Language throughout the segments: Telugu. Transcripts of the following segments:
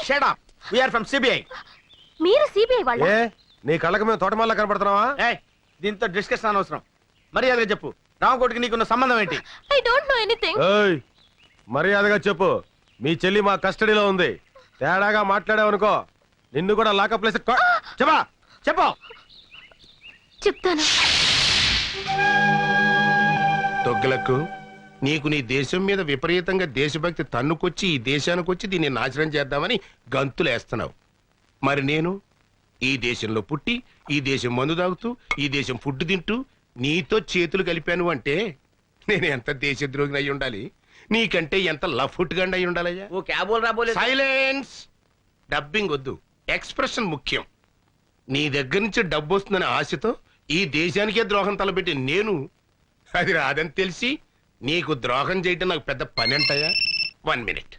Shut up. We are from CBI. మీరు సిబిఐ వాళ్ళ? ఏ నీ కళ్ళకి మేము తోటమాల కనపడుతున్నావా? దీంతో డిస్కషన్ అనవసరం. మర్యాదగా చెప్పు, రామకోటికి నీకున్న సంబంధం ఏంటి? I don't know anything. ఏయ్ మర్యాదగా చెప్పు. మీ చెల్లి మా కస్టడీలో ఉంది. తేడాగా మాట్లాడావనుకో నిన్ను కూడా లాకప్ ప్లేస్. చెప్పా చెప్పు. చెప్తాను. దొగ్గలకు నీకు నీ దేశం మీద విపరీతంగా దేశభక్తి తన్నుకొచ్చి ఈ దేశానికి వచ్చి దీన్ని నాశనం చేద్దామని గంతులేస్తున్నావు. మరి నేను ఈ దేశంలో పుట్టి ఈ దేశం మందు తాగుతూ ఈ దేశం ఫుడ్ తింటూ నీతో చేతులు కలిపాను అంటే నేను ఎంత దేశద్రోగిని అయి ఉండాలి, నీకంటే ఎంత లఫుట్గా అయి ఉండాలయ్యా. ఓ క్యాబోల్ రాబోలే. సైలెన్స్. డబ్బింగ్ వద్దు, ఎక్స్ప్రెషన్ ముఖ్యం. నీ దగ్గర నుంచి డబ్బు వస్తుందనే ఆశతో ఈ దేశానికే ద్రోహం తలపెట్టి నేను అది రాదని తెలిసి నీకు ద్రోహం చేయటం నాకు పెద్ద పని అంటాయా? 1 minute.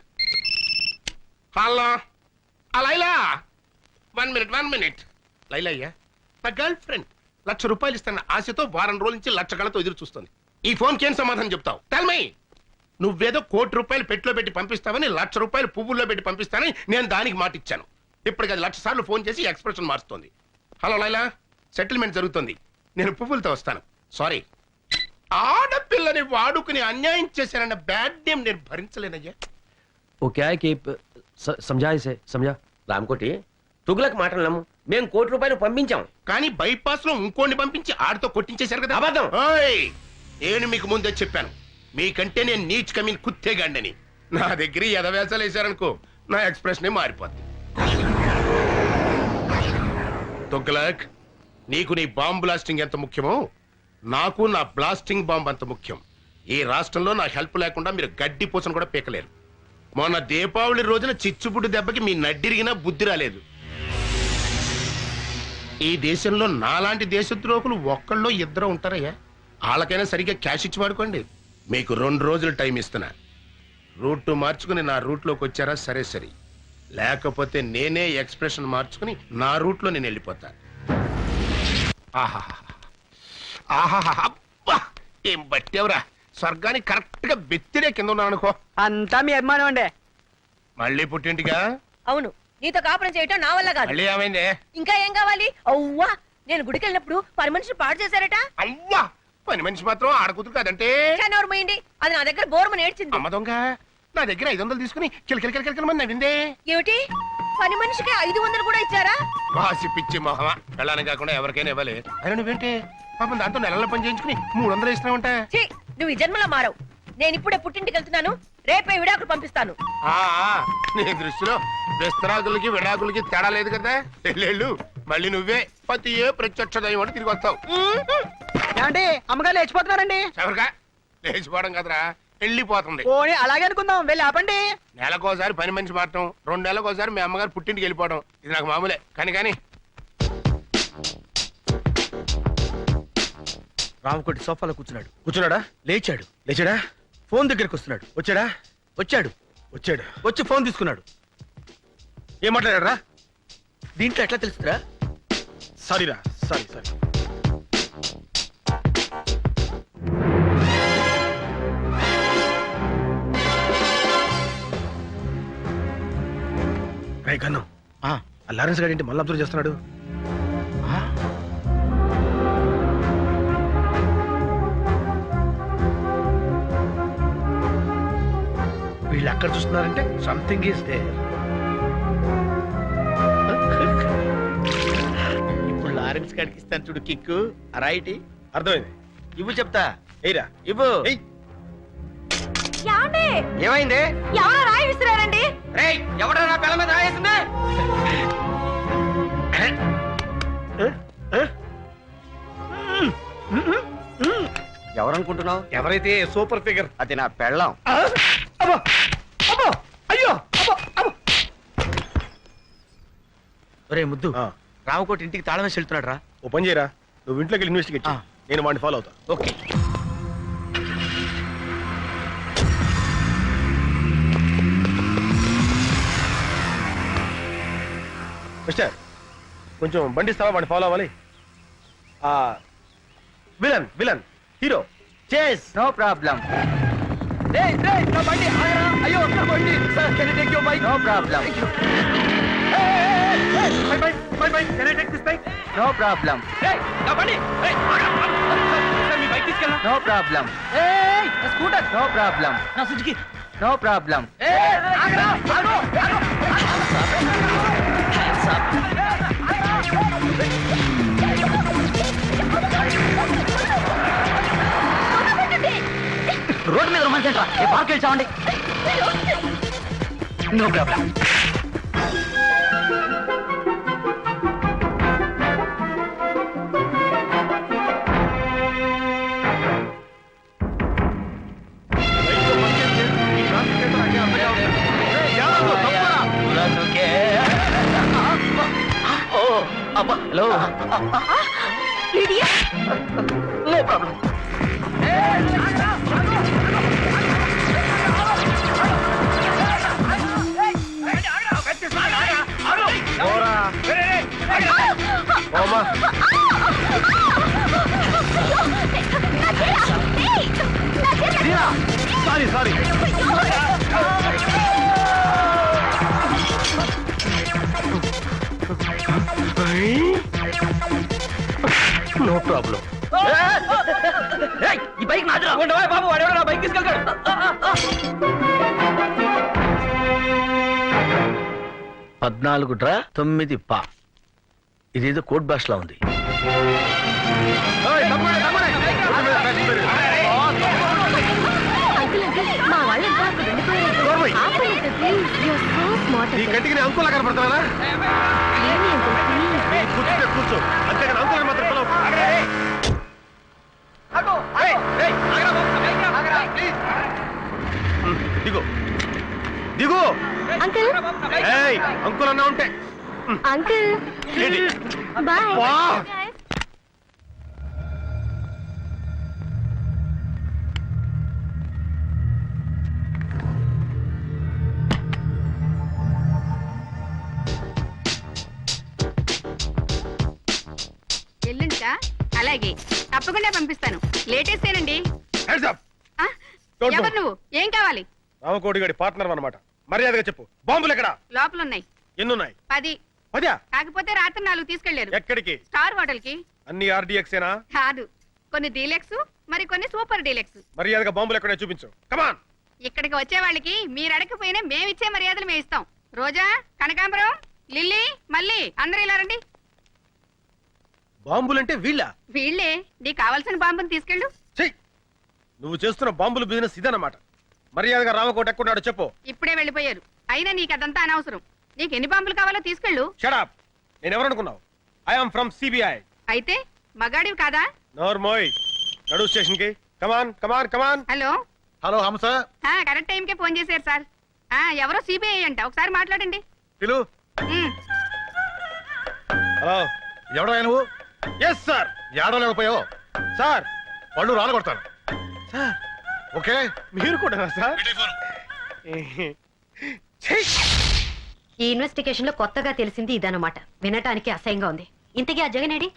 Hello Laila, 1 minute. Laila అయ్యా, నా గర్ల్ ఫ్రెండ్ ₹1,00,000 ఇస్తాను ఆశతో వారం రోజుల నుంచి లక్ష కళతో ఎదురు చూస్తుంది. ఈ ఫోన్కి ఏం సమాధానం చెప్తావు? Tell me. నువ్వేదో ₹1,00,00,000 పెట్టులో పెట్టి పంపిస్తావని ₹1,00,000 పువ్వుల్లో పెట్టి పంపిస్తానని నేను దానికి మాట ఇచ్చాను. ఇప్పటికి అది 1,00,000 సార్లు ఫోన్ చేసి ఎక్స్ప్రెషన్ మారుస్తోంది. హలో లైలా, సెటిల్మెంట్ జరుగుతుంది, నేను పువ్వులతో వస్తాను. సారీ, ఆడపిల్లని వాడుకుని అన్యాయం చేశానన్న బ్యాడ్ నేమ్ నేను భరించలేనయ్యా. वो क्या है कि समझा इसे समझा. రామకోటి, తుగులకు మాటలు నమ్ము. మేము ₹1,00,00,000 పంపించాం, కానీ బైపాస్ లో ఇంకోని పంపించి ఆడితో కొట్టించేశారు కదా. అబద్ధం. ఓయ్, నేను మీకు ముందే చెప్పాను, మీకంటే నేను నీచ్ కమీన్ కుత్తేగాండని. నా దగ్గర ఎదవేసాలు వేశారనుకో నా ఎక్స్ప్రెషన్ మారిపోద్ది. తుగ్లక్, నీకు నీ బాంబ్ బ్లాస్టింగ్ ఎంత ముఖ్యమో నాకు నా బ్లాస్టింగ్ బాంబ్ అంత ముఖ్యం. ఈ రాష్ట్రంలో నా హెల్ప్ లేకుండా మీరు గడ్డి పూసను కూడా పీకలేరు. మొన్న దీపావళి రోజున చిచ్చుబుడ్డు దెబ్బకి మీ నడ్డిరిగినా బుద్ధి రాలేదు. ఈ దేశంలో నాలాంటి దేశద్రోహులు ఒక్కళ్ళో ఇద్దరు ఉంటారయ్యా. వాళ్ళకైనా సరిగ్గా క్యాష్ ఇచ్చి వాడుకోండి. మీకు 2 రోజులు టైం ఇస్తున్నా. రూట్ మార్చుకుని నా రూట్లోకి వచ్చారా సరే సరే, లేకపోతే నేనే ఎక్స్ప్రెషన్ మార్చుకుని నా రూట్లో నేను వెళ్ళిపోతా. అబ్బా, ఏం బట్టేవరా, స్వర్గానికి కరెక్ట్ గా బెత్తిరే కింద ఉన్నాను అనుకో. అంతా మీ అభిమానం అండి. మళ్ళీ పుట్టింటిగా? అవును, నీతో కాపురం చేయటం నా వల్ల కాదు. మళ్ళీ ఏమైంది? ఇంకా ఏం కావాలి? అవ్వా, నేను గుడికి వెళ్ళినప్పుడు పని మనిషిని పాడు చేశారట. అవ్వా, పని మనిషి మాత్రం ఆడకూతురు కాదంటే. ఎవరు పోయింది? అది నా దగ్గర బోర్మని ఏడ్చింది. అమ్మ దొంగ, నా దగ్గర 500 తీసుకుని కిలకిల మంది నవ్విందే. ఏమిటి, పని మనిషికి 500 కూడా ఇచ్చారా? వాసి పిచ్చి మొహమా, వెళ్ళాలని కాకుండా ఎవరికైనా ఇవ్వాలి. అయినా నువ్వేంటి పాపం దాంతో నెలల పని చేయించుకుని 300 ఇస్తున్నావుంటా? నువ్వు ఈ జన్మలో మారవు. నేను ఇప్పుడే పుట్టింటికి వెళ్తున్నాను, రేపే విడాకులు పంపిస్తాను. నీ దృష్టిలో విస్తరాకులకి విడాకులకి తేడా లేదు కదా. వెళ్ళు, మళ్ళీ నువ్వే పతియే ప్రత్యక్ష దైవం అని తిరిగి వస్తావు. ఏమండి, అమ్మగారు లేచిపోతున్నారండి. ఎవరిగా లేచిపోవడం కదరా, వెళ్ళిపోతుంది. ఓని అలాగే అనుకుందాం, వెళ్ళి ఆపండి. నెలకోసారి పని మనిషి మారటం, 2 నెలలకోసారి మీ అమ్మగారు పుట్టింటికి వెళ్ళిపోవడం, ఇది నాకు మామూలే. కానీ రామకోటి సోఫాలో కూర్చున్నాడు. కూర్చున్నాడా? లేచాడా? ఫోన్ దగ్గరికి వస్తున్నాడు. వచ్చాడు. వచ్చి ఫోన్ తీసుకున్నాడు. ఏం మాట్లాడారా? దీంట్లో ఎట్లా తెలుస్తుందా? సారీరా, సారీ. రే కన్ను, ఆ లారెన్స్ గారి ఇంటి మళ్ళీ అబ్జర్వ్ చేస్తున్నాడు. వీళ్ళు అక్కడ చూస్తున్నారంటే సంథింగ్ ఈస్ దేర్. ఇప్పుడు లారెన్స్ గారికి ఇస్తాను చూడు కిక్కు. రైట్, అర్థమైంది. ఇవ్వు చెప్తా. ఎయిరా, ఇవ్వు. ఏమైంది? ఎవరో రాయి విసిరారండి. ఎవడా నా పిల్ల మీద రాయేసింది? ఎవరనుకుంటున్నావు? ఎవరైతే సూపర్ ఫిగర్, అది నా పెళ్ళాం. అయ్యో ఒరే ముద్దు, రామకోటి ఇంటికి తాళం వేసి వెళ్తున్నాడు రా. ఓ పని చేయరా, నువ్వు ఇంట్లోకి వెళ్ళి ఇన్వెస్టిగేట్ చేయి. నేను వాడిని ఫాలో అవుతా. ఓకే. మిస్టర్, కొంచెం బండి ఇస్తావా? వాడిని ఫాలో అవ్వాలి. విలన్ హీరో చేస్, నో ప్రాబ్లం. బండి అయ్యో బండి Sir, can you take your bike? No problem. Thank you. My bike. Can I take this bike? No problem. Hey, నా బండి. Hey, సార్ మీ బైక్ తీసుకెళ్ళా. No problem. Hey, a scooter. No problem. నా సుజుకి. No problem. Hey, ఆగరా, ఆగు, ఆగు. రోడ్ మీద రొమాన్స్ ఏంట్రా? ఏ పార్క్ వెళ్ళామండి. No problem. Hello no problem. Sorry no problem. ఈ బైక్ నాదిరా. ఉండవా బాబు, వాడెవడో నా బైక్ తీసుకెళ్తాడు. 14 డ్రా 9 పా. ఇదేదో కోడ్ భాషలో ఉంది. మా వాళ్ళంతా అక్కడ ఉండిపోయారు. ఆపండి, please. You're so smart, నీ uncle. కంటికి నేను అంకులా కనపడతానా ఏమి, uncle, please. కూర్చుంటే కూర్చో అంతేగాని అంకులకు మాత్రం పిలవకు. దిగు దిగు. Uncle, ఏయ్ అంకుల్ అన్నా ఉంటే uncle. ఏంటి? Bye. వా. Guys. ఎల్లుంటా అలాగే తప్పకుండా పంపిస్తాను. లేటెస్ట్ ఏనండి. Hands up. ఆ? Don't ఎవరు move. నువ్వు? ఏం కావాలి? రామకోటి గడి పార్ట్నర్ అన్నమాట. మర్యాదగా చెప్పు. బాంబులు ఎక్కడ? లోపల ఉన్నాయి. ఎన్నున్నాయి? 10. 10? కాకపోతే రాత్రి 4 తీసుకెళ్లారు. ఎక్కడికి? స్టార్ హోటల్ కి. అన్ని ఆర్డీఎక్సేనా? కాదు, కొన్ని డీలక్స్, మరి కొన్ని సూపర్ డీలక్స్. మర్యాదగా బాంబులు ఎక్కడే చూపించు. కమాన్. ఇక్కడికి వచ్చే వాళ్ళకి మీరు అడగకపోయినా మేమిచ్చే మర్యాదలు మేము ఇస్తాం. రోజా, కనకాంబరం, లిల్లీ, మళ్ళీ అందరూ ఇలా రండి. బాంబులంటే వీళ్ళ? వీళ్ళే. నీకు కావాల్సిన బాంబుని తీసుకెళ్ళు. చెయ్. నువ్వు చేస్తున్న బాంబులు బిజినెస్ ఇదన్నమాట. మర్యాదగా రామకోట ఎక్కడున్నాడో చెప్పు. ఇప్పుడే వెళ్ళిపోయారు. అయినా నీకు అదంతా అనవసరం. నీకు ఎన్ని బాంబులు కావాలో తీసుకెళ్ళు. షడప్. నేను ఎవరనుకున్నావు? I'm from CBI. అయితే మగాడివి కాదా? నోర్మోయ్. నడు స్టేషన్ కి. Come on come on come on. Hello. Hello Hamsa. Correct టైంకే ఫోన్ చేశారు సార్. ఎవరో సిబిఐ అంట, ఒకసారి మాట్లాడండి. పిలు. Um, hello. ఎవడా నువ్వు? Yes sir. ఏడవలేకపోయావు సార్. పళ్ళు రాలగొడతాను సార్. ఓకే. మీరు కూడా సార్. ఈ ఇన్వెస్టిగేషన్ లో కొత్తగా తెలిసింది ఇదన్నమాట. వినటానికి అసహ్యంగా ఉంది. ఇంతకీ ఆ జగనేడి?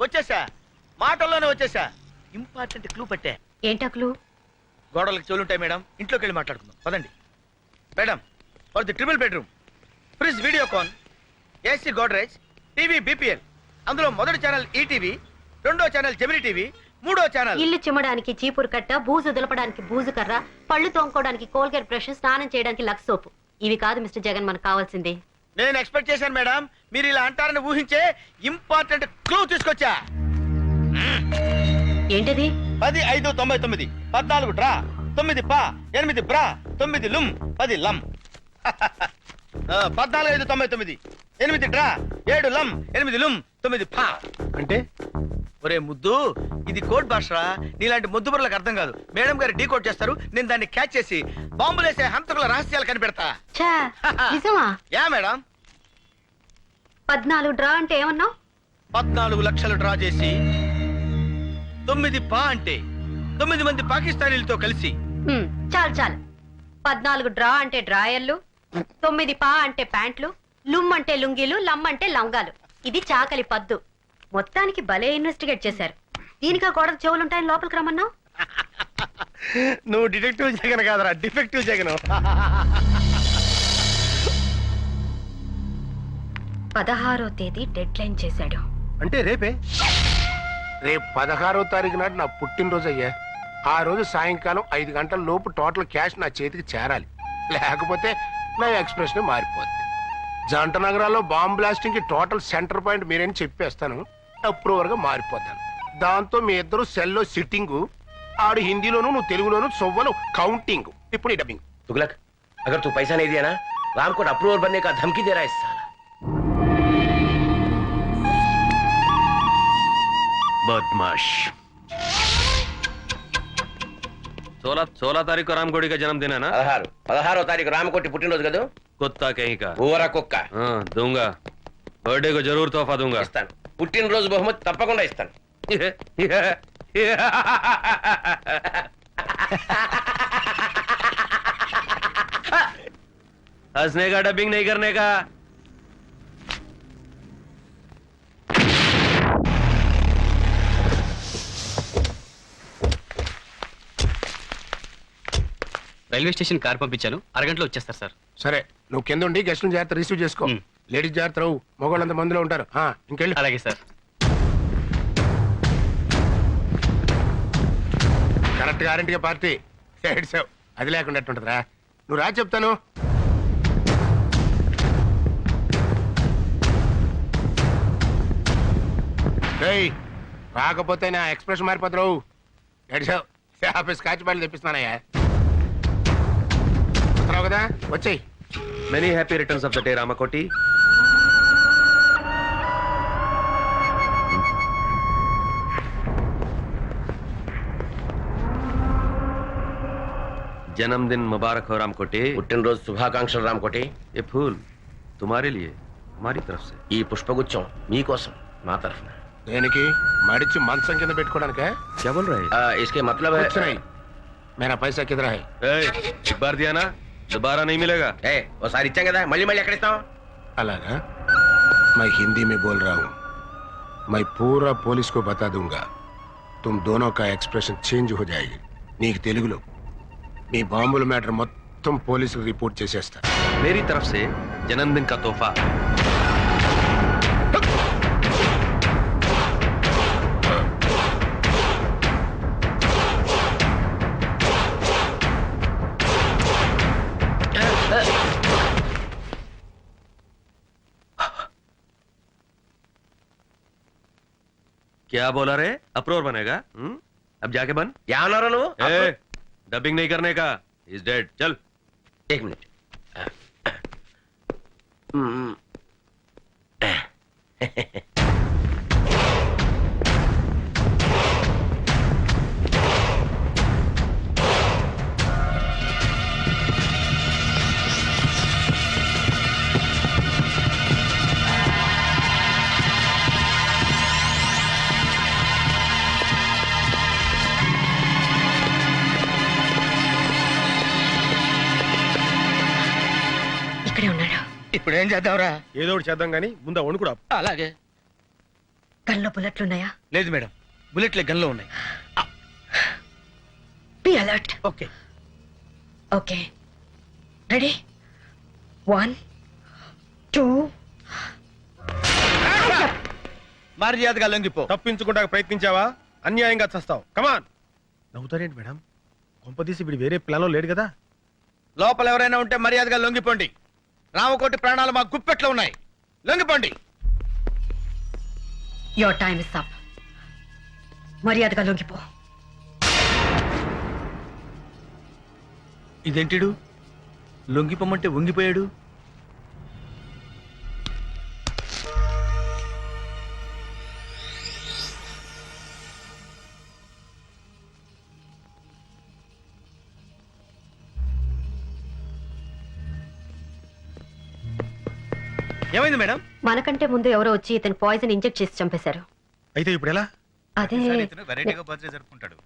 వచ్చేసా, మాటల్లోనే వచ్చేసా. ఇంపార్టెంట్ క్లూ పట్టే. ఏంటక్లు? గోడలకు చెవులుంటాయి మేడం, ఇంట్లోకి వెళ్ళి మాట్లాడుకుందాం పదండి. Madam, for the triple bedroom, fridge Videocon, AC Godrej, TV BPL. అందులో మొదటి ఛానల్ ఈటీవీ, రెండో ఛానల్ జెమిని టీవీ, మూడో ఛానల్. ఇల్లు చిమ్మడానికి చీపురు కట్ట, బూజు దులపడానికి బూజు కర్ర, పళ్ళు తోముకోవడానికి కోల్గేట్ బ్రష్, స్నానం చేయడానికి లక్స్ సోపు. ఇవి కాదు మిస్టర్ జగన్ మనకు కావాల్సింది. నేను ఎక్స్పెక్ట్ చేశాను మేడం, మీరు ఇలా అంటారని ఊహించే ఇంపార్టెంట్ క్లూ తీసుకొచ్చా. ఏంటది? 10-5-99, 14 డ్రా 9 పా 8 బ్రా 9 లుమ్ 10 లమ్. 14-5-99, 8 డ్రా 7 లమ్ 8 లుమ్ 9 పా. అంటే ఒరే ముద్దు, ఇది కోడ్ భాషరా. నీలాంటి ముద్దు బుర్రలకు అర్థం కాదు. మేడం గారు డీ కోడ్ చేస్తారు, నేను దాన్ని క్యాచ్ చేసి బాంబులేసే హంతకుల రహస్యాలు కనిపెడతా. ఛా, నిజమా? Yeah madam. 14 డ్రా అంటే ఏమన్నావు? 14 లక్షలు డ్రా చేసి 9 పా అంటే 9 మంది పాకిస్తానీలతో కలిసి. చాలు చాలు. 14 డ్రా అంటే డ్రాయర్లు, 9 పా అంటే ప్యాంట్లు, లుమ్ అంటే లుంగీలు, లమ్ అంటే లంగాలు. ఇది చాకలి పద్దు. మొత్తానికి భలే ఇన్వెస్టిగేట్ చేశారు. దీనికా గోడకు చెవులుంటాయని లోపలికి రమ్మన్నావు? నువ్వు డిటెక్టివ్ జగన్ కాదరా, డిఫెక్టివ్ జగన్. 16వ తేదీ డెడ్ లైన్ చేశాడు. అంటే రేపే? రేపు 16వ తారీఖు నాడు నా పుట్టినరోజు అయ్యా. ఆ రోజు సాయంకాలం 5 గంటల లోపు టోటల్ క్యాష్ నా చేతికి చేరాలి. లేకపోతే నా ఎక్స్ప్రెషన్ మారిపోద్ది. జంట నగరాల్లో బాంబ్ బ్లాస్టింగ్ కి టోటల్ సెంటర్ పాయింట్ మీరేని చెప్పేస్తాను. అప్రూవర్ గా మారిపోతాను. దాంతో మీ ఇద్దరు సెల్లో సిట్టింగు, ఆడు హిందీలోను నువ్వు తెలుగులోను సొవ్వలు కౌంటింగ్. ఇప్పుడు ఈ డబ్బింగ్. तुगलक, अगर तू पैसा नहीं दिया ना, राम को अप्रूवर बनने का धमकी दे रहा है इस साला। बदमाश। 16 तारीख को रामकोटी का जन्मदिन है ना? 16వ తారీఖు రామకోటి పుట్టినరోజు కదా. कुत्ता कहीं का। ఊర కుక్క. हाँ दूंगा, बर्थडे को जरूर तोहफा दूंगा। ఇస్తాను. పుట్టినరోజు బహుమతి తప్పకుండా ఇస్తాను. हंसने का, डबिंग नहीं करने का। రైల్వే స్టేషన్ కార్ పంపించాను, అరగంటలో వచ్చేస్తారు సార్. సరే, నువ్వు కింద ఉండి గెస్ట్లను జాగ్రత్త రిసీవ్ చేసుకో. లేడీస్ జాగ్రత్త రావు, మగవాళ్ళంత మందిలో ఉంటారు. ఇంకెళ్ళి. అలాగే సార్. కరెక్ట్ గ్యారంటీగా పార్టీ ఏడ్చావు. అది లేకుండా ఎట్టుంటదిరా. నువ్వు రా చెప్తాను. ఏయ్, రాకపోతే నా ఎక్స్ప్రెషన్ మారిపోతావు. ఏడ్చావు. ఆఫీస్ కాచి బయలు తెప్పిస్తున్నానయ్యా. వస్తున్నావు కదా, వచ్చేయి. Many happy returns of the day, Ramakoti. जन्मदिन मुबारक हो रामकोटी। పుట్టినరోజు శుభాకాంక్షలు రామకోటి. ये फूल तुम्हारे लिए, हमारी तरफ से। ఈ పుష్పగుచ్చం మీకోసం మా తరఫున. దేనికి? మడిచి మంచం కింద పెట్టుకోవడానికే? क्या बोल रहे हैं? इसके मतलब है. कुछ नहीं, मेरा पैसा किधर है? एक बार दिया ना, दोबारा नहीं मिलेगा। ఓసారి ఇచ్చాం కదా, మళ్ళీ మళ్ళీ ఎక్కడ ఇస్తాం? అలాగా? मैं हिंदी में बोल रहा हूँ. मैं पूरा पुलिस को बता दूंगा. तुम दोनों का एक्सप्रेशन चेंज हो जाएगी. నీకు తెలుగులో మీ బాంబుల మ్యాటర్ మొత్తం పోలీసులు రిపోర్ట్ చేసేస్తా. मेरी तरफ से जन्मदिन का तोहफा। क्या बोला रे? अप्रूवर बनेगा? अब जाके बन। ఏమన్నారో నువ్వు? डबिंग नहीं करने का। Is dead. चल। एक मिनट. ఇక్కడే ఉన్నాడు. ఇప్పుడు ఏం చేద్దాంరా? ఏదో ఒకటి చేద్దాం కానీ ముందు వణుకుడా. అలాగే. గన్లో బుల్లెట్లున్నాయా? లేదు మేడం, బుల్లెట్లే గన్లో ఉన్నాయి. Be alert. Okay. Okay, ready? 1 2. మర్యాదగా లొంగిపో. తప్పించుకుంటా ప్రయత్నించావా? అన్యాయంగా చస్తావు. కమాన్. నవ్వుతారేంటి మేడం? కొంపదీసి వీడు వేరే ప్లాన్ లో లేడు కదా? లోపల ఎవరైనా ఉంటే మర్యాదగా లొంగిపోండి. రామకోటి ప్రాణాలు మా గుప్పెట్లో ఉన్నాయి. లొంగిపోండి. Your time is up. మర్యాదగా లొంగిపో. ఇదేంటిడు లొంగిపోమంటే వంగిపోయాడు? ఏమైంది మేడం? మనకంటే ముందు ఎవరో వచ్చి ఇతను పాయిజన్ ఇంజెక్ట్ చేసి చంపేశారు. అయితే ఇప్పుడు ఎలా? అదే వెరైటీగా బర్త్డే జరుపుకుంటాడు.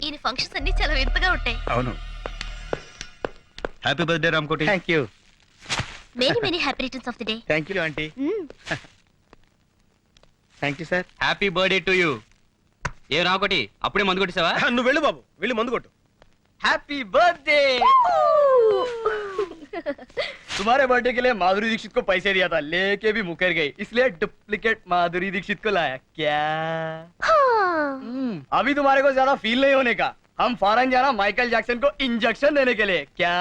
ఈయన ఫంక్షన్స్ అన్ని చాలా వింతగా ఉంటాయి. అవును. Happy birthday Ramakoti. Thank you. Many many happy returns of the day. Thank you aunty. Thank you sir. Happy birthday to you. ఏ రాకొటి అప్పుడే మందు కొట్టేసావా? నువ్వు వెళ్ళు బాబు, వెళ్ళి మందు కొట్టు. Happy birthday. तुम्हारे बर्थडे के लिए माधुरी दीक्षित को पैसे दिया था, लेके भी मुकर गई, इसलिए डुप्लीकेट माधुरी दीक्षित को लाया क्या? अभी तुम्हारे को ज्यादा फील नहीं होने का, हम फॉरेन जाना माइकल जैक्सन को इंजेक्शन देने के लिए क्या?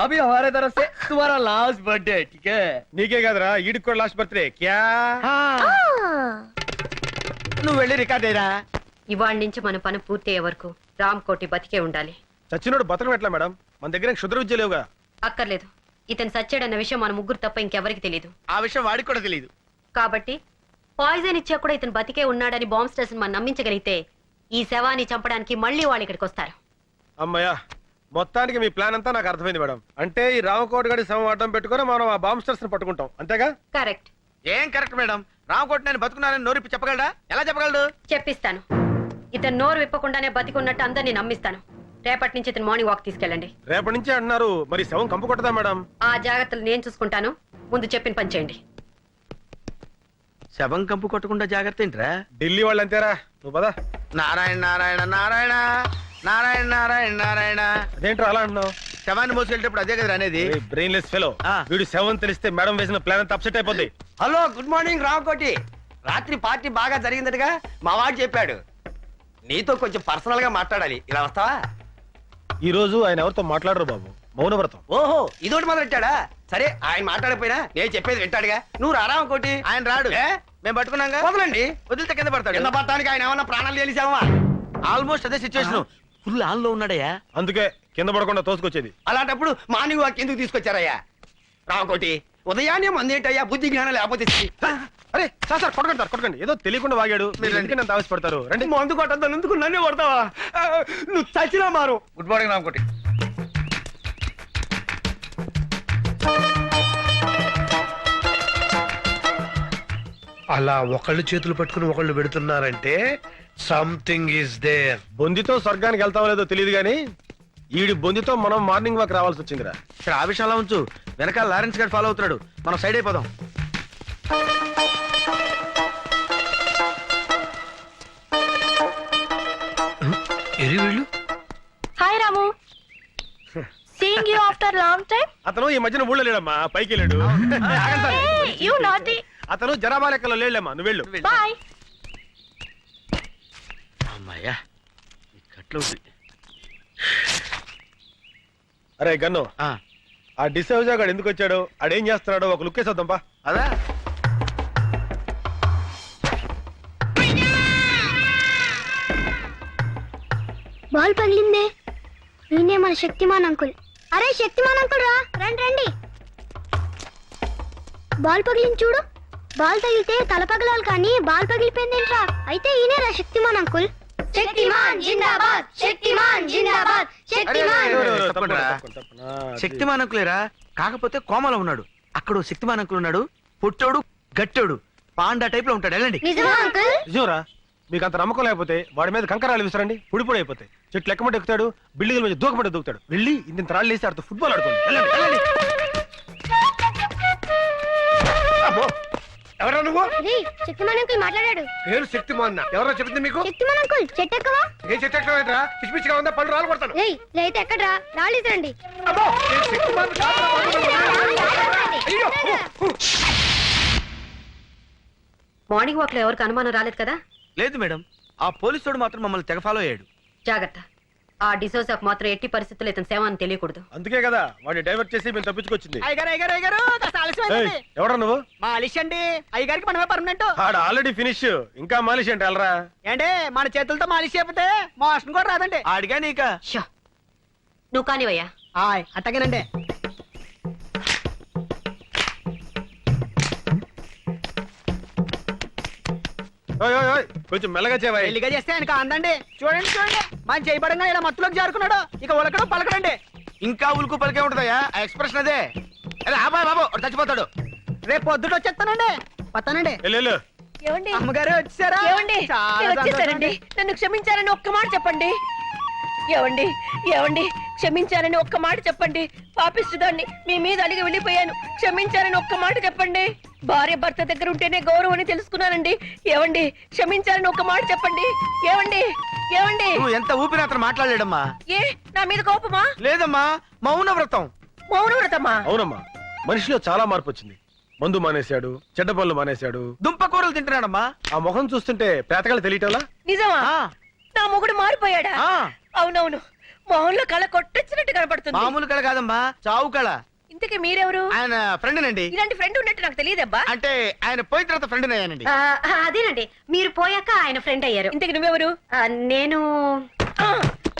अभी हमारे तरफ से तुम्हारा लास्ट बर्थडे, ठीक है? నీకే కదరా ఈడికి కూడా లాస్ట్ బర్త్డే క్యా నువ్వు వెళ్ళి రికార్డ్ అయ్యరా. ఇవాళ నుంచి మన పని పూర్తయ్యే వరకు రామ్ కోటి బతికే ఉండాలి. చచ్చినోడు బతకం ఎట్లా మేడం? మన దగ్గర క్షుద్ర విద్య లేవుగా. అక్కర్లేదు, ఇతను సచ్చాడన్న విషయం మన ముగ్గురు తప్ప ఇంకెవరికి తెలియదు. ఆ విషయం వాడికి కూడా తెలియదు. కాబట్టి పాయిజన్ ఇచ్చా కూడా ఇతను బతికే ఉన్నాడని బాంబ్ స్టేషన్ మనం నమ్మించగలిగితే ఈ శవాన్ని చంపడానికి మళ్ళీ వాళ్ళు ఇక్కడికి వస్తారు. అమ్మయ్యా, మొత్తానికి మీ ప్లాన్ అంతా నాకు అర్థమైంది మేడం. అంటే ఈ రామకోట గడి శవం అడ్డం పెట్టుకుని మనం ఆ బాంబ్స్టర్స్ ని పట్టుకుంటాం, అంతేగా? కరెక్ట్. ఏం కరెక్ట్ మేడం? రామకోట నేను బతుకున్నానని నోరిప్పి చెప్పగలడా? ఎలా చెప్పగలడు? చెప్పిస్తాను. ఇతను నోరు విప్పకుండానే బతికున్నట్టు అందరినీ నమ్మిస్తాను. రేపటి నుంచి ఇతను మార్నింగ్ వాక్ తీసుకెళ్ళండి. రేపటి నుంచి అంటున్నారు, మరి శవం కంపు కొట్టదా మేడం? ఆ జాగ్రత్తలు నేను చూసుకుంటాను. ముందు చెప్పిన పని చేయండి. శవం కంపు కొట్టకుండా జాగ్రత్త ఏంట్రా? ఢిల్లీ వాళ్ళు అంతేరా, నువ్వు పదా. నారాయణ నారాయణ నారాయణ నారాయణ నారాయణ నారాయణ. అదేంట్రా అలా అంటున్నావు? శవాన్ని మోసుకెళ్ళేటప్పుడు అదే కదా అనేది. Brainless fellow. వీడు శవం తెలిస్తే మేడం వేసిన ప్లాన్ అంతా అప్సెట్ అయిపోద్ది. Hello, good morning Ramakoti. రాత్రి పార్టీ బాగా జరిగిందటగా మా వాడు చెప్పాడు. నీతో కొంచెం పర్సనల్ గా మాట్లాడాలి, ఇలా వస్తావా? ఈ రోజు ఆయన ఎవరితో మాట్లాడరు బాబు, మౌనవ్రతం. ఓహో, ఇదోటి మొదలెట్టాడా? సరే, ఆయన మాట్లాడకపోయినా నేను చెప్పేది వింటాడుగా. నువ్వు రామకోటి. ఆయన రాడు, ఏ? మేము పట్టుకున్నాగా. వదలండి. వదిలితే కింద పడతాడు. కింద పడటానికి ఆయన ఏమన్నా ప్రాణాలు తెలిసావా? ఆల్మోస్ట్ అదే సిచ్యువేషన్. ఫుల్ ఆన్ లో ఉన్నాడయ్యా. అందుకే కింద పడకుండా తోసుకొచ్చేది. అలాంటప్పుడు మార్నింగ్ వాక్ ఎందుకు తీసుకొచ్చారయ్యా? రామకోటి, ఉదయాన్నే మందేంటయ్యా, బుద్ధి జ్ఞానం లేకపోతే. అరే సార్ సార్, కొట్టకండి సార్, కొట్టకండి. ఏదో తెలియకుండా వాగాడు, మీరు ఎందుకు నన్ను ఆవేశపడతారు? రండి. మందు కొట్టద్దు, ఎందుకు నన్నే కొడతావా? నువ్వు చచ్చినా మారు. Good morning Ramakoti. అలా ఒకళ్ళు చేతులు పట్టుకుని ఒకళ్ళు పెడుతున్నారంటే సంథింగ్ ఈస్ దేర్. బొందితో స్వర్గానికి వెళ్తామో లేదో తెలియదు కానీ ఈడి బొందితో మనం మార్నింగ్ వాక్ రావాల్సి వచ్చిందిరా. ఇక్కడ ఆ విషయంలో ఉంచు, వెనకాల లారెన్స్ గారు ఫాలో అవుతున్నాడు, మనం సైడ్ అయిపోదాం. ఎరి వీళ్ళు hi Ramu, seeing you after long time. అతను ఈ మధ్యన ఊళ్ళో లేడమ్మా, పైకి వెళ్ళాడు. You naughty. అతను జనాభా లెక్కలో లేడమ్మా, నువ్వు వెళ్ళు. బాయ్. అమ్మాయ్యా, ఈ కట్లు అరే గన్ను, ఆ డిసౌజా గాడు ఎందుకు వచ్చాడు, ఆడేం చేస్తున్నాడో ఒక లుక్ వేసేద్దాంపా. అదా బాల్ పగిలిందే. ఈయనే మన శక్తిమాన్ అంకుల్. అరే శక్తిమాన్ అంకుల్ రా, రండి రండి. బాల్ పగిలింది చూడు. బాల్ తగిలితే తల పగలాలి కానీ బాల్ పగిలిపోయిందేంట్రా? అయితే ఈయనే రా శక్తిమాన్ అంకుల్. శక్తిమాన్ జిందాబాద్, శక్తిమాన్ జిందాబాద్, శక్తిమాన్. తప్పకుండా. శక్తిమాన్ అంకులేరా, కాకపోతే కోమలో ఉన్నాడు. అక్కడ శక్తిమాన్ అంకుల్ ఉన్నాడు, పుట్టోడు గట్టోడు పాండా టైప్ లో ఉంటాడు. వెళ్ళండి. నిజమా అంకుల్? నిజంరా, మీకు అంత నమ్మకం లేకపోతే వాడి మీద కంకరాలు విసరండి, పొడి అయిపోతాయి. చెట్లు ఎక్కమంటే ఎక్కుతాడు, బిల్డింగ్ల మీద దూకమంటే దూకుతాడు. వెళ్ళి ఇంత రాళ్ళు వేసి ఆడుతూ ఫుట్బాల్ ఆడుకోండి. వెళ్ళండి వెళ్ళండి. ఎవరా నువ్వు? శక్తిమాన్ అంకుల్ మాట్లాడాడు. పేరు శక్తిమాన్. ఎవరో చెప్పింది మీకు? శక్తిమాన్ అంకుల్ చెట్టు ఎక్కవా? ఏ చెట్టు ఎక్కడరా? పిచ్చి పిచ్చిగా ఉందా? పళ్ళు రాలు కొడతాను. లేతే ఎక్కడ్రా? రాళ్ళు ఇసరండి. అబ్బో, నేను శక్తిమాన్ కాదు. అయ్యో. మార్నింగ్ వాక్ లో ఎవరికి అనుమానం రాలేదు కదా? లేదు మేడం, ఆ పోలీసుడు మాత్రం మమ్మల్ని తెగ ఫాలో అయ్యాడు. జాగ్రత్త. ఆ డిసోసాకు మాత్రం ఎట్టి పరిస్థితుల్లో ఇతని సేవ అని తెలియకూడదు. అందుకే కదా వాడిని డైవర్ట్ చేసి మేము తప్పించుకొచ్చింది. అయ్యగారు ఎవడా నువ్వు? మాలిష్ అండి, అయ్యగారికి మనమే పర్మనెంట్. ఆడ ఆల్రెడీ ఫినిష్, ఇంకా మాలిష్ అంటే వెళ్ళరా. ఏంటి మన చేతులతో మాలిష్ చేయకపోతే మోషన్ కూడా రాదండి. ఆడిగా నీక. షో, నువ్వు కానివయ్యా. అట్టగేనండి. కొంచెం మెల్లగా చేవా. పెళ్లిగా చేస్తే ఆయనకు అందండి. చూడండి చూడండి, మన చేయబడంగా ఇలా మత్తులోకి జారుకున్నాడు. ఇక ఉలకడం పలకడండి. ఇంకా ఉలుకు పలికే ఉంటుందయ్యా, ఆ ఎక్స్ప్రెషన్ అదే. అరే ఆబాయ్ బాబు, వాడు చచ్చిపోతాడు. రేపు పొద్దుట వచ్చేస్తానండి. వస్తానండి. వెళ్ళు. ఏమండి? అమ్మగారు వచ్చారా? ఏమండి? నేను వచ్చేసానండి. నన్ను క్షమించారని ఒక్క మాట చెప్పండి. ఏమండి ఏమండి క్షమించారని ఒక్క మాట చెప్పండి. పాపిస్తుదాన్ని మీ మీద అలిగి వెళ్ళిపోయాను. క్షమించారని ఒక్క మాట చెప్పండి. భార్య భర్త దగ్గర ఉంటేనే గౌరవం అని తెలుసుకున్నానండి. ఏమండి క్షమించారని ఒక్క మాట చెప్పండి. ఏమండి ఏమండి? నువ్వు ఎంత ఊపిరి అతను మాట్లాడలేడమ్మా. ఏ నా మీద కోపమా? లేదమ్మా, మౌన వ్రతం. మౌనవ్రతమా? అవునమ్మా, మనిషిలో చాలా మార్పు వచ్చింది. మందు మానేశాడు, చెడ్డ పనులు మానేశాడు. దుంప కూరలు తింటున్నాడమ్మా. ఆ మొహం చూస్తుంటే పేతకాలు తెలియటంలా. నిజమా? ఆ, నా మొగుడు మారిపోయాడా? ఆ, అవునవును, మొహంలో కళ కొట్టొచ్చినట్టు కనపడుతుంది. మామూలు కళ కాదమ్మా, చావు కళ. ఇంతకీ మీరెవరు? ఆయన ఫ్రెండ్ నండి. ఇలాంటి ఫ్రెండ్ ఉన్నట్టు నాకు తెలియదబ్బా. అంటే ఆయన పోయిన తర్వాత ఫ్రెండ్ అయ్యానండి. అదేనండి, మీరు పోయాక ఆయన ఫ్రెండ్ అయ్యారు. ఇంతకి నువ్వెవరు? నేను ఆ,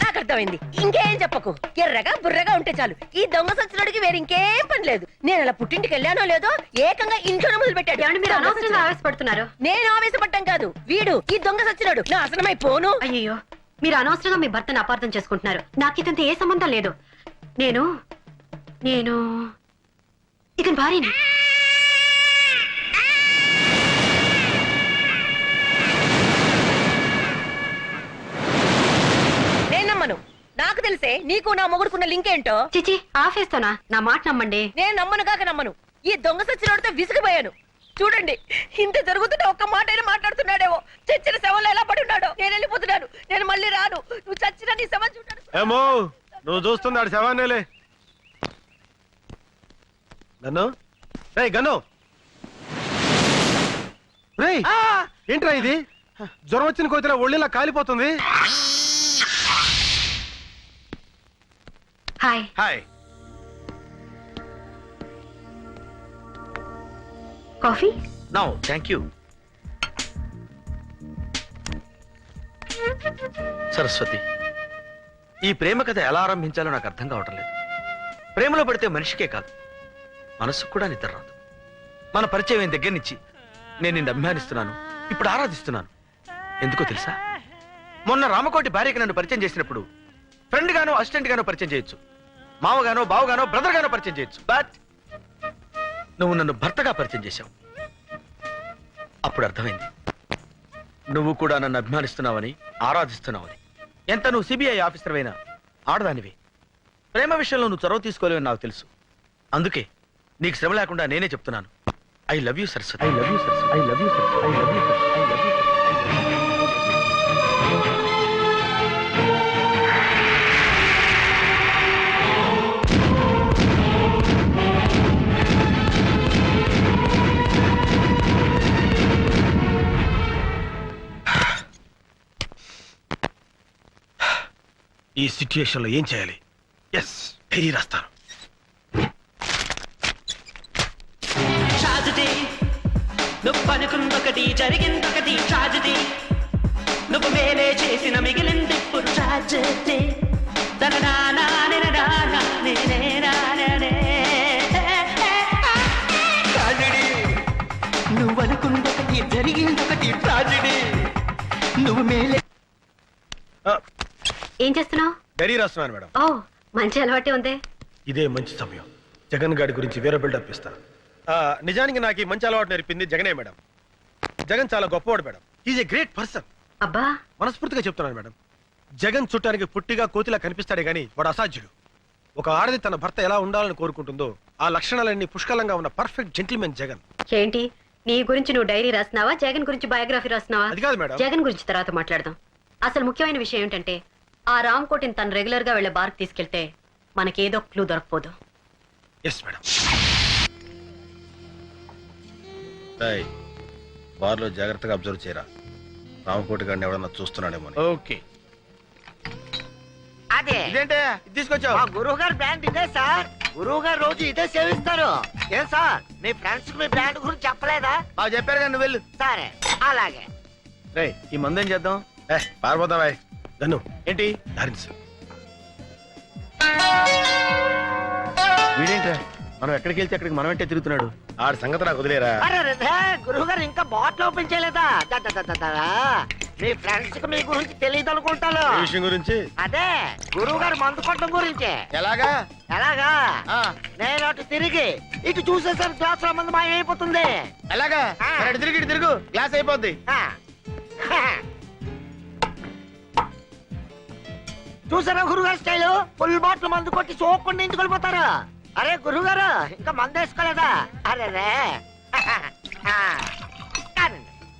నాకు అర్థమైంది. ఇంకేం చెప్పకు, ఎర్రగా బుర్రగా ఉంటే చాలు. ఈ దొంగ సచ్చినోడికి వేరే ఇంకేం పని లేదు. నేను అలా పుట్టింటికి వెళ్ళానో లేదో ఏకంగా ఇంట్లోనే మొదలు పెట్టాడు. ఏమండి మీరు అనవసరంగా ఆవేశపడుతున్నారు. నేను ఆవేశపడ్డం కాదు, వీడు ఈ దొంగ సచ్చినోడు నాశనమై పోను. అయ్యో, మీరు అనవసరంగా మీ భర్తను అపార్థం చేసుకుంటున్నారు. నాకు ఇతంత ఏ సంబంధం లేదు. నేను నేను ఇతని భార్యని. నేను నమ్మను. నాకు తెలిసే నీకు నా మొగుడుకున్న లింక్ ఏంటో. చిచి, ఆఫేస్తోనా? నా మాట నమ్మండి. నేను నమ్మను కాక నమ్మను. ఈ దొంగ సచ్చినోడితో విసిగిపోయాను. చూడండి, ఇంత జరుగుతుంటే ఒక్క మాట అయినా మాట్లాడుతున్నాడేమో. చచ్చిన శవంలో ఎలా పడి ఉన్నాడో. నేను వెళ్ళిపోతున్నాను, నేను మళ్ళీ రాను. నువ్వు చచ్చిన నీ శవం చూడాను. ఏమో నువ్వు చూస్తున్నాడు శవాన్నేలే. గన్ను, రేయ్ గన్ను, రేయ్ ఏంట్రా ఇది? జ్వరం వచ్చిన కోతిరా ఒళ్ళిలా కాలిపోతుంది. Hi. Hi. Coffee? No thank you. Saraswati, ఈ ప్రేమ కథ ఎలా ఆరంభించాలో నాకు అర్థం కావటం లేదు. ప్రేమలో పడితే మనిషికే కాదు, మనసుకు కూడా నిద్ర రాదు. మన పరిచయం అయిన దగ్గర నుంచి నేను నిన్ను అభిమానిస్తున్నాను, ఇప్పుడు ఆరాధిస్తున్నాను. ఎందుకో తెలుసా? మొన్న రామకోటి భార్యకి నన్ను పరిచయం చేసినప్పుడు ఫ్రెండ్ గానో అసిస్టెంట్ గానో పరిచయం చేయొచ్చు, మామగానో బావగానో బ్రదర్ గానో పరిచయం చేయొచ్చు. బట్ నువ్వు నన్ను భర్తగా పరిచయం చేశావు. అప్పుడు అర్థమైంది, నువ్వు కూడా నన్ను అభిమానిస్తున్నావని, ఆరాధిస్తున్నావని. ఎంత నువ్వు సిబిఐ ఆఫీసర్ అయినా ఆడదానివి. ప్రేమ విషయంలో నువ్వు చొరవ తీసుకోలేవని నాకు తెలుసు. అందుకే నీకు శ్రమ లేకుండా నేనే చెప్తున్నాను. I love you Saraswati. I love you Saraswati. I love you Saraswati. I love you Saraswati. I love you. ఈ సిచ్యుయేషన్ లో ఏం చేయాలి? ఎస్, డైరీ రాస్తాను. నువ్వు అనుకుందొకటి జరిగిందొకటి ట్రాజడీ. నువ్వు మేలే చేసిన మిగిలింది ఇప్పుడు ట్రాజడీ. నువ్వు అనుకుందొకటి జరిగిందొకటి ట్రాజడీ. నువ్వు మేలే. ఏం చేస్తున్నావు? డైరీ రాస్తున్నాను మేడం. ఓ, మంచి అలవాటే ఉంది. ఇదే మంచి సమయం. జగన్ గారి గురించి వేరే బిల్డప్ ఇస్తా. నిజానికి నాకు ఈ మంచి అలవాటు నేర్పింది జగనే మేడం. జగన్ చాలా గొప్పవాడు madam. Is a great person. అబ్బా, మనస్ఫూర్తిగా చెప్తున్నాను మేడం. జగన్ చుట్టానికి పుట్టిగా కోతిలా కనిపిస్తాడే గాని వాడు అసాధ్యుడు. ఒక ఆడది తన భర్త ఎలా ఉండాలని కోరుకుంటుందో ఆ లక్షణాలన్నీ పుష్కలంగా ఉన్న పర్ఫెక్ట్ జెంటిల్మెన్ జగన్. ఏంటి నీ గురించి నువ్వు డైరీ రాస్తున్నావా, జగన్ గురించి బయోగ్రఫీ రాస్తున్నావా? అది కాదు మేడం. జగన్ గురించి తర్వాత మాట్లాడదాం. అసలు ముఖ్యమైన విషయం ఏంటంటే ఆ రామ్ కోటిని తను రెగ్యులర్ గా వెళ్లే బార్కి తీసుకెళ్తే మనకేదో క్లూ దొరకపోదు. Yes madam. బార్లో జాగ్రత్తగా అబ్జర్వ్ చేయరా. రామకోటి గారిని ఎవడన్నా చూస్తున్నాడేమో. ఓకే. అదే ఇదేంటే ఇది తీసుకొచ్చావు? మా గురువు గారు బ్రాండ్ ఇదే సార్. గురువు గారు రోజు ఇదే సేవిస్తారు. ఏం సార్, మీ ఫ్రెండ్స్ మీ బ్రాండ్ గురించి చెప్పలేదా? బాగా చెప్పారు కానీ నువ్వు వెళ్ళు. సరే అలాగే. రే, ఈ మందు ఏం చేద్దాం? పారిపోతావా గన్ను? ఏంటి డాన్స్ వీడేంట్రా మనం ఎక్కడికి వెళ్తే అక్కడికి మనం అంటే తిరుగుతున్నాడు. ఆడి సంగతి నాకు వదిలేరా. గురువు గారు ఇంకా బాటిల్ ఓపెన్ చేయలేదా? మీ ఫ్రెండ్స్ కి మీ గురించి తెలియదు అనుకుంటాను. ఈ విషయం గురించి అదే గురువు గారు మందు కొట్టడం గురించి. ఎలాగా? ఎలాగా? నేను అటు తిరిగి ఇటు చూసేసరికి గ్లాస్ లో మంది మాయమైపోతుంది. ఎలాగా? మరి అటు తిరిగి ఇటు తిరుగు, గ్లాస్ అయిపోద్ది. చూసారా గురుగారు స్టైల్? ఫుల్ బాటిల్ మందు కొట్టి సోకుండా ఇంటికి వెళ్ళిపోతారు. అరే గురుగారు ఇంకా మందు వేసుకోలేదా? అరే రే.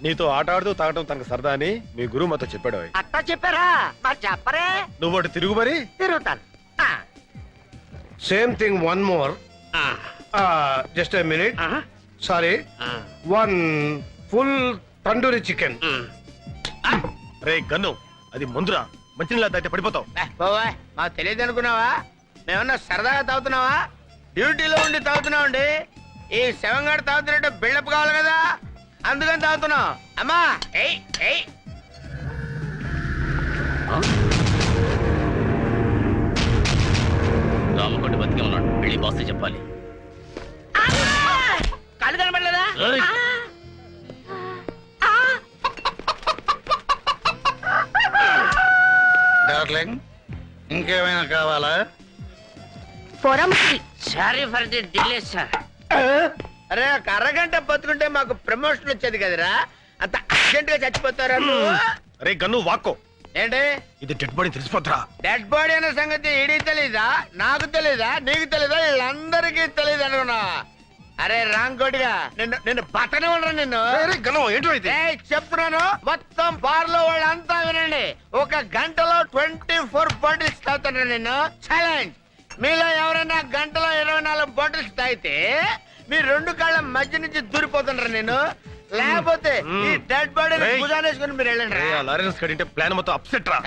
నీతో ఆట ఆడుతూ తాగటం తనకు సరదా అని మీ గురువు మాతో చెప్పాడు. అట్టా చెప్పారా? మరి చెప్పరే. నువ్వు అటు తిరుగు మరి. తిరుగుతాను. Same thing one more just a minute sorry 1 full tandoori chicken. Ray gun, అది మందురా, మంచినీళ్ళ తాగితే పడిపోతావు. బాబాయ్ మాకు తెలియదు అనుకున్నావా? మేమన్నా సరదాగా తాగుతున్నావా? డ్యూటీలో ఉండి తాగుతున్నామండి. ఈ శవంగాడు తాగుతున్నట్టు బిల్డప్ కావాలి కదా, అందుకని తాగుతున్నాం. అమ్మా ఏయ్ ఏయ్. రామకొండ బతికే ఉన్నాడు, వెళ్ళి బాస్ చెప్పాలి. కళ్ళు కనబడలేదా? డార్లింగ్, ఇంకేమైనా కావాలా? Sorry for the delay sir. అరే ఒక అరగంట బతుకుంటే మాకు ప్రమోషన్ వచ్చేది కదరా, అంత అర్జెంట్ గా చచ్చిపోతారా నువ్వు? రే గన్ను వాక్కో. ఏంటి ఇది డెడ్ బాడీ తెలిసిపోతురా. డెడ్ బాడీ అనే సంగతి ఈడికి తెలీదా, నాకు తెలీదా, నీకు తెలీదా, వీళ్ళందరికీ తెలియదు అనుకున్నా. అరే రాంకోటిగా నిన్ను నిన్ను బతనే ఉండరు నిన్ను. ఏయ్, చెప్తున్నాను మొత్తం బార్ లో వాళ్ళంతా వినండి. ఒక గంటలో 24 బాటిల్స్ తాగుతున్నారు నిన్ను. ఛాలెంజ్, మీలో ఎవరైనా గంటలో 24 బాటిల్స్ తాగితే మీ 2 కాళ్ళ మధ్య నుంచి దూరిపోతున్నారు నేను. లేకపోతే ఈ డెడ్ బాడీ భుజానేసుకుని మీరు వెళ్ళండి. లారెన్స్ కడింటే ప్లాన్ మొత్తం అప్సెట్ రా.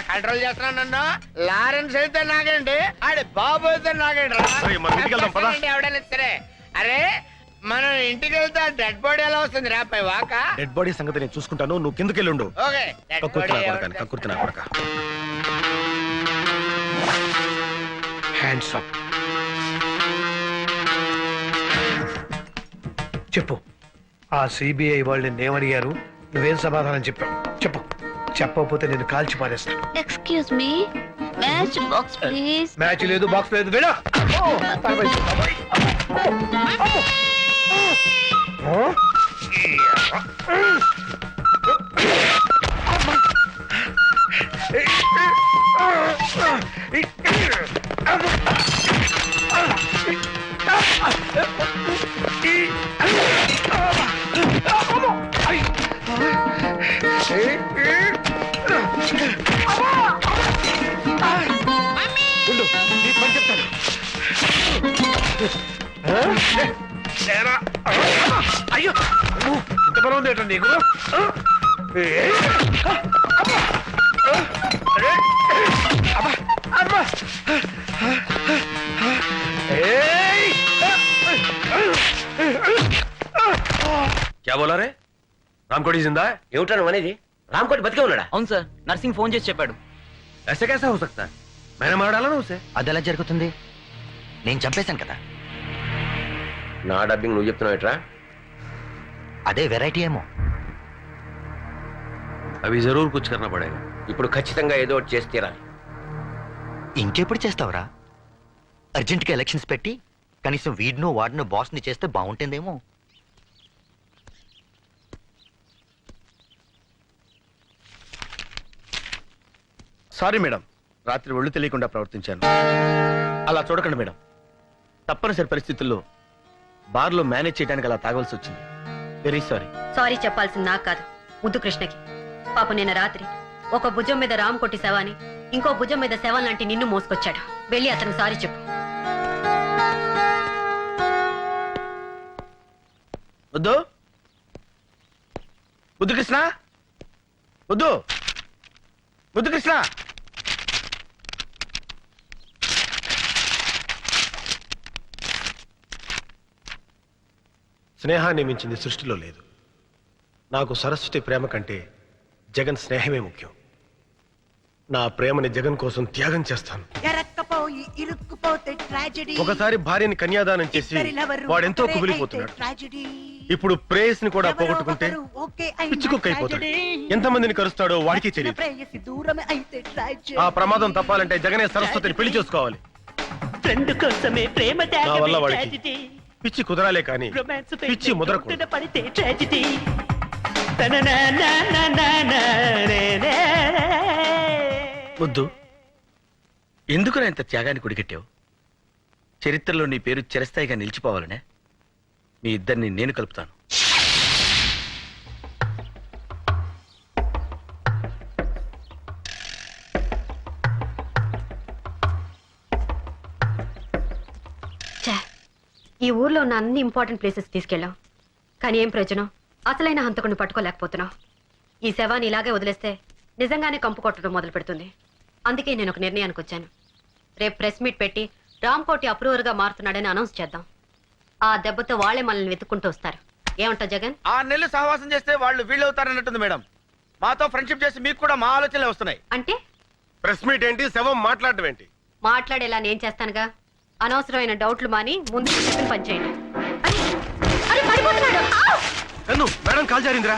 కంట్రోల్ చేస్తున్నాను నన్ను. లారెన్స్ అయితే నాగండి, ఆడి బాబు అయితే నాగండి రా. మనం ఇంటికి వెళ్దాం, పద. ఎవడైనా సరే. అరే మనం ఇంటికి వెళ్తే డెడ్ బాడీ ఎలా వస్తుంది రా పై వాక? డెడ్ బాడీ సంగతి నేను చూసుకుంటాను, నువ్వు కిందకి వెళ్ళుండు. ఓకే కక్కుర్తి నా కొడక. Hands up. చెప్పు, ఆ సిబిఐ వాళ్ళు నేమడిగారు, నువ్వేం సమాధానం చెప్పావు? చెప్పు. చెప్పకపోతే నేను కాల్చి పారేస్తాను. Excuse me, match box please. Match లేదు, బాక్స్ లేదు, వెళ్ళా. అయ్యో, ఇంత బలం ఉందేట నీకు? क्या बोला रे? రామ్కోటి జిందా? ఏమిటా నువ్వు అనేది? రామ్కోటి బతికే ఉన్నాడా? అవును సార్, నర్సింగ్ ఫోన్ చేసి చెప్పాడు. ऐसे कैसा हो सकता है? मैंने मार डाला ना उसे. అదెలా జరుగుతుంది? నేను చంపేశాను కదా. నా డబ్బింగ్ నువ్వు చెప్తున్నావు ఎట్రా? అదే వెరైటీ ఏమో. అవి జరూర్ కుచ్ కర్నా పడేగా. ఇప్పుడు ఖచ్చితంగా ఏదో ఒకటి చేసి తీరాలి. ఇంకెప్పుడు చేస్తావురా? అర్జెంట్గా ఎలక్షన్స్ పెట్టి కనీసం వీడినో వాడినో బాస్ని చేస్తే బాగుంటుందేమో. సారీ మేడం, రాత్రి ఒళ్ళు తెలియకుండా ప్రవర్తించాను. అలా చూడకండి మేడం, తప్పనిసరి పరిస్థితుల్లో బార్లో మేనేజ్ చేయడానికి అలా తాగవలసి వచ్చింది. Very sorry. సారీ చెప్పాల్సింది నాకు కాదు, ముద్దు కృష్ణకి. పాప నిన్న రాత్రి ఒక భుజం మీద రామ్ కొట్టి శవాన్ని, ఇంకో భుజం మీద శవం లాంటి నిన్ను మోసుకొచ్చాడు. వెళ్ళి అతనికి సారీ చెప్పు. వద్దు బుద్ధు కృష్ణ, వద్దు బుద్ధు కృష్ణ. స్నేహాన్ని మించింది సృష్టిలో లేదు. నాకు సరస్వతి ప్రేమ కంటే జగన్ స్నేహమే ముఖ్యం. నా ప్రేమని జగన్ కోసం త్యాగం చేస్తాను. ఒకసారి భార్యని కన్యాదానం చేసి వాడెంతో కుమిలిపోతున్నాడు. ఇప్పుడు ప్రేయస్ ని కూడా పోగొట్టుకుంటే పిచ్చుకుక్కైపోతాడు. ఎంతమందిని కరుస్తాడో వాడికి తెలియదు. ఆ ప్రమాదం తప్పాలంటే జగనే సరస్వతిని పెళ్లి చేసుకోవాలి. నా వల్ల వాడికి పిచ్చి కుదరాలే కానీ పిచ్చి ముదరకూడదు. వద్దు, ఎందుకు ఇంత త్యాగాన్ని కొడిగట్టావు? చరిత్రలో నీ పేరు చిరస్థాయిగా నిలిచిపోవాలనే మీ ఇద్దరిని నేను కలుపుతాను. ఈ ఊర్లో ఉన్న అన్ని ఇంపార్టెంట్ ప్లేసెస్ తీసుకెళ్ళాం కానీ ఏం ప్రయోజనం? అసలైన హంతకుడిని పట్టుకోలేకపోతున్నాం. ఈ శవాన్ని ఇలాగే వదిలేస్తే నిజంగానే కంపు కొట్టడం మొదలు పెడుతుంది. అందుకే నేను ఒక నిర్ణయానికి వచ్చాను. రేపు ప్రెస్ మీట్ పెట్టి రామ్కోటి అప్రూవర్గా మారుతున్నాడని అనౌన్స్ చేద్దాం. ఆ దెబ్బతో వాళ్లే మనల్ని వెతుక్కుంటూ వస్తారు. ఏమంటావు జగన్? 6 నెలలు సహవాసం చేస్తే వాళ్ళు వీళ్ళు అవుతారన్నట్టుంది మేడం. మాతో ఫ్రెండ్షిప్ చేసి మీకు కూడా మా ఆలోచనలే వస్తున్నాయి. అంటే ప్రెస్ మీట్ ఏంటి, శవం మాట్లాడడం ఏంటి? మాట్లాడేలా నేను చేస్తానుగా. అనవసరమైన డౌట్లు మాని ముందు చెప్పిన పని చేయండి. అరే పడిపోతున్నాడు. కన్ను మేడం కాల్ జారిందిరా.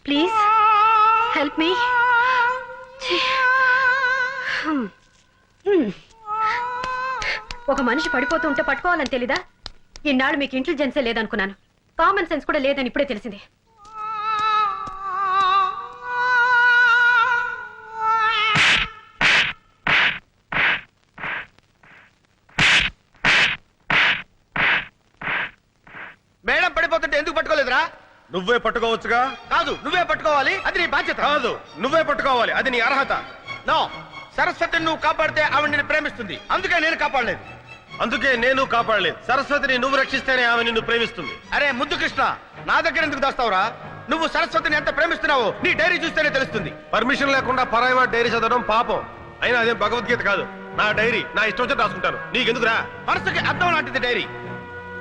Please help me. ఒక మనిషి పడిపోతూ ఉంటే పట్టుకోవాలని తెలీదా? ఇన్నాళ్ళు మీకు ఇంటెలిజెన్సే లేదనుకున్నాను. కామన్ సెన్స్ కూడా లేదని ఇప్పుడే తెలిసింది. మేడం పడిపోతుంటే ఎందుకు పట్టుకోలేదురా? నువ్వే పట్టుకోవచ్చుగా. కాదు, నువ్వే పట్టుకోవాలి. అది నీ బాధ్యత. కాదు, నువ్వే పట్టుకోవాలి. అది నీ అర్హత. నో, సరస్వతిని నువ్వు కాపాడితే ఆవిడ నిన్ను ప్రేమిస్తుంది. అందుకే నేను కాపాడలేదు. అందుకే నేను కాపాడలేదు. సరస్వతిని నువ్వు రక్షిస్తేనే ఆమె నిన్ను ప్రేమిస్తుంది. అరే ముద్దు కృష్ణ, నా దగ్గర ఎందుకు దాస్తావురా? నువ్వు సరస్వతిని ఎంత ప్రేమిస్తున్నావో నీ డైరీ చూస్తేనే తెలుస్తుంది. పర్మిషన్ లేకుండా పరాయి డైరీ చదవడం పాపం. అయినా అదేం భగవద్గీత కాదు. నా డైరీ నా ఇష్టం వచ్చి రాసుకుంటాను. నీకెందుకురా? మనసుకి అద్దం లాంటిది డైరీ.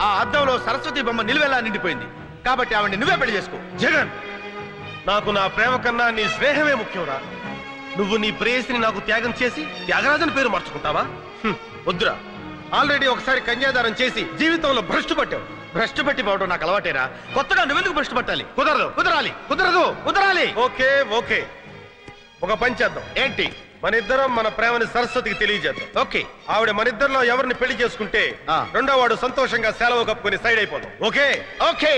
ఆ అద్దంలో సరస్వతి బొమ్మ నిలువెలా నిండిపోయింది. కాబట్టి ఆవిడ నువ్వే పెళ్లి చేసుకో. జగన్, నాకు నా ప్రేమ కన్నా నీ స్నేహమే ముఖ్యంరా. నువ్వు నీ ప్రేయసిని నాకు త్యాగం చేసి త్యాగరాజన్ పేరు మార్చుకుంటావా? వద్దురా. ఆల్రెడీ ఒకసారి కన్యాదానం చేసి జీవితంలో భ్రష్టు పట్టావు. భ్రష్టు పెట్టి పోవడం నాకు అలవాటేరా. కొత్తగా నువ్వెందుకు భ్రష్టు పట్టాలి? కుదరదు. కుదరాలి. కుదరదు. కుదరాలి. ఓకే ఓకే, ఒక పని చేద్దాం. ఏంటి? మన ఇద్దరం మన ప్రేమని సరస్వతికి తెలియజేద్దాం. ఓకే. ఆవిడ మన ఇద్దరిలో ఎవరిని పెళ్లి చేసుకుంటే ఆ. రెండో వాడు సంతోషంగా సెలవు కప్పుకొని సైడ్ అయిపోదాం. Okay okay.